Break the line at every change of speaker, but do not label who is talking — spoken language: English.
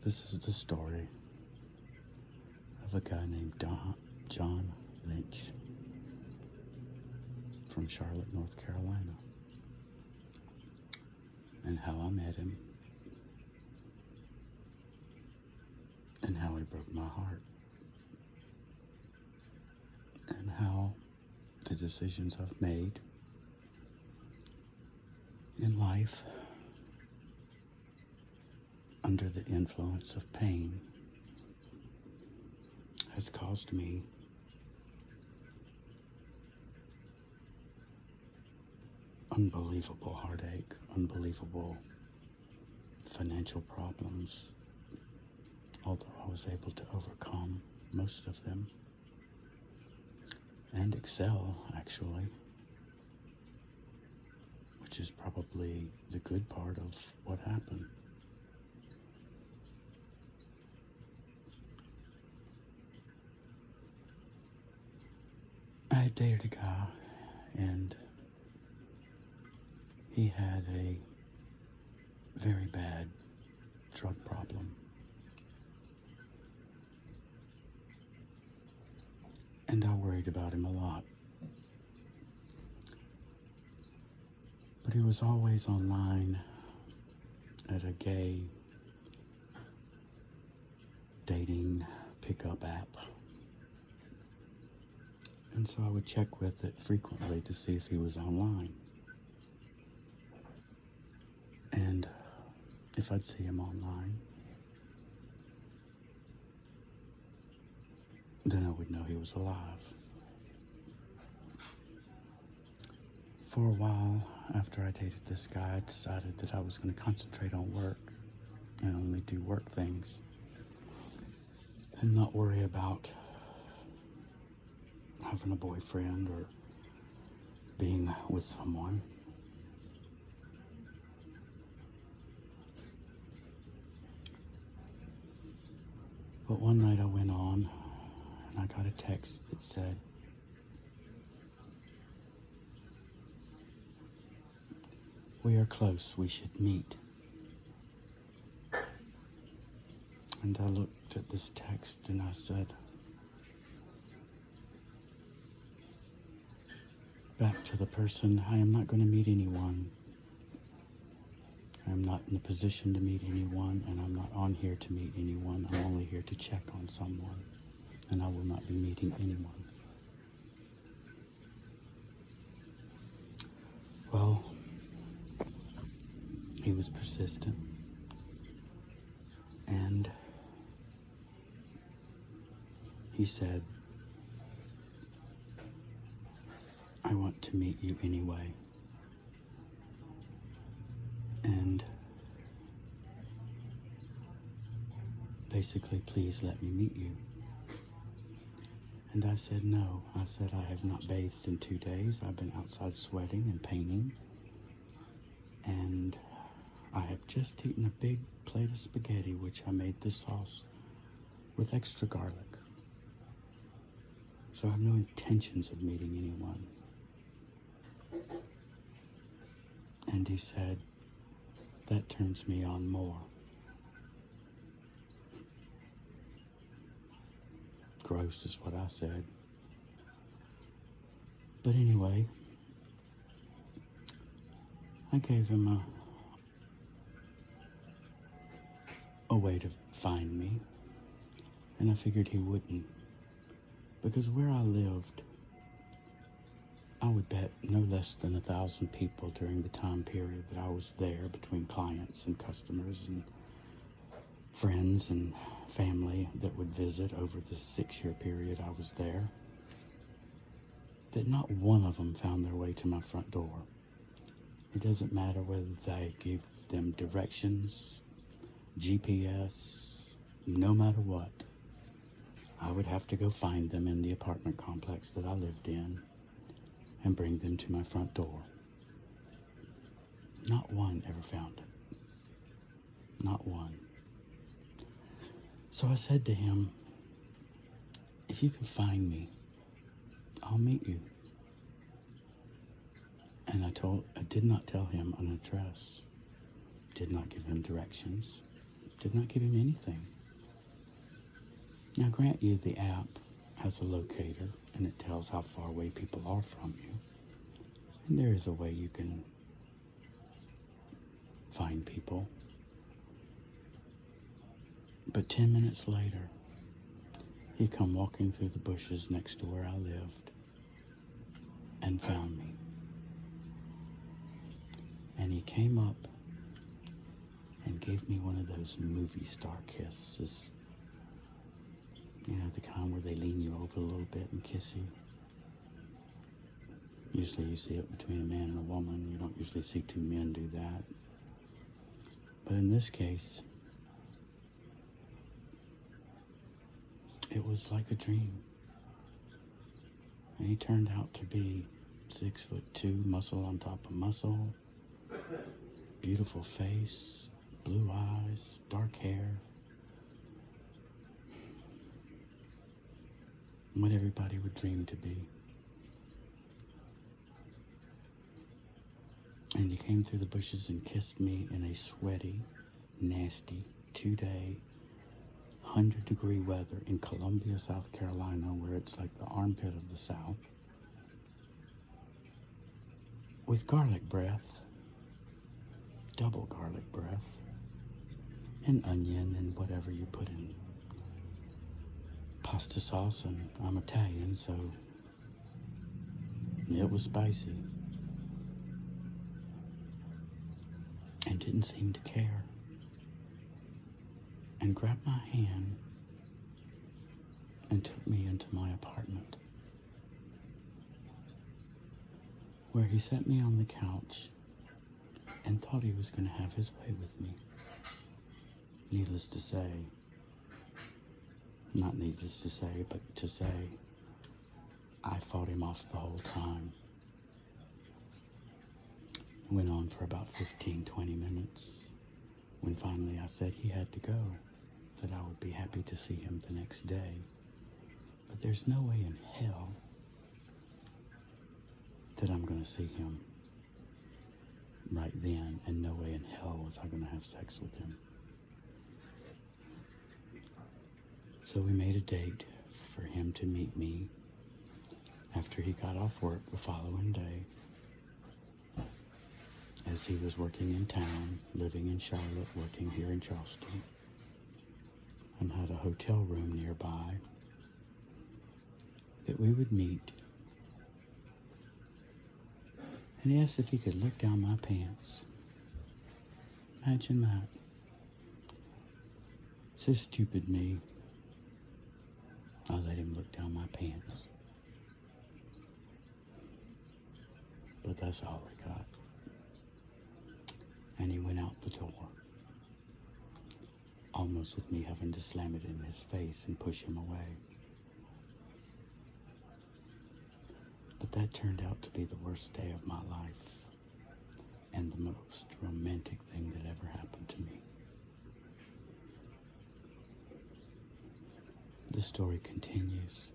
This is the story of a guy named John Lynch from Charlotte, North Carolina, and how I met him, and how he broke my heart, and how the decisions I've made in life under the influence of pain has caused me unbelievable heartache, unbelievable financial problems, although I was able to overcome most of them and excel, actually, which is probably the good part of what happened. I had dated a guy, and he had a very bad drug problem. And I worried about him a lot. But he was always online at a gay dating pickup app. And so I would check with it frequently to see if he was online. And if I'd see him online, then I would know he was alive. For a while after I dated this guy, I decided that I was going to concentrate on work and only do work things and not worry about having a boyfriend or being with someone. But one night I went on and I got a text that said, "We are close, we should meet." And I looked at this text and I said, back to the person, I am not going to meet anyone. I am not in the position to meet anyone, and I'm not on here to meet anyone. I'm only here to check on someone, and I will not be meeting anyone. Well, he was persistent, and he said, "I want to meet you anyway. And basically, please let me meet you." And I said, "No." I said, "I have not bathed in 2 days. I've been outside sweating and painting. And I have just eaten a big plate of spaghetti, which I made the sauce with extra garlic. So I have no intentions of meeting anyone." And he said, "That turns me on more." Gross is what I said. But anyway, I gave him a way to find me, and I figured he wouldn't, because where I lived, I would bet no less than 1,000 people during the time period that I was there, between clients and customers and friends and family that would visit over the 6-year period I was there, that not one of them found their way to my front door. It doesn't matter whether they gave them directions, GPS, no matter what. I would have to go find them in the apartment complex that I lived in and bring them to my front door. Not one ever found it. Not one. So I said to him, "If you can find me, I'll meet you." And I did not tell him an address, did not give him directions, did not give him anything. Now, grant you, the app has a locator, and it tells how far away people are from you. And there is a way you can find people. But 10 minutes later, he come walking through the bushes next to where I lived and found me. And he came up and gave me one of those movie star kisses. You know, the kind where they lean you over a little bit and kiss you. Usually you see it between a man and a woman. You don't usually see two men do that. But in this case, it was like a dream. And he turned out to be 6'2", muscle on top of muscle, beautiful face, blue eyes, dark hair. What everybody would dream to be. And he came through the bushes and kissed me in a sweaty, nasty, 2-day, 100-degree weather in Columbia, South Carolina, where it's like the armpit of the South, with garlic breath, double garlic breath, and onion and whatever you put in pasta sauce, and I'm Italian, so it was spicy. And didn't seem to care. And grabbed my hand and took me into my apartment, where he set me on the couch and thought he was going to have his way with me. Needless to say, not needless to say, but to say, I fought him off the whole time. It went on for about 15, 20 minutes, when finally I said he had to go, that I would be happy to see him the next day. But there's no way in hell that I'm going to see him right then, and no way in hell was I going to have sex with him. So we made a date for him to meet me after he got off work the following day, as he was working in town, living in Charlotte, working here in Charleston, and had a hotel room nearby, that we would meet. And he asked if he could look down my pants. Imagine that. So stupid me. I let him look down my pants. But that's all I got. And he went out the door, almost with me having to slam it in his face and push him away. But that turned out to be the worst day of my life, and the most romantic thing that ever happened to me. The story continues.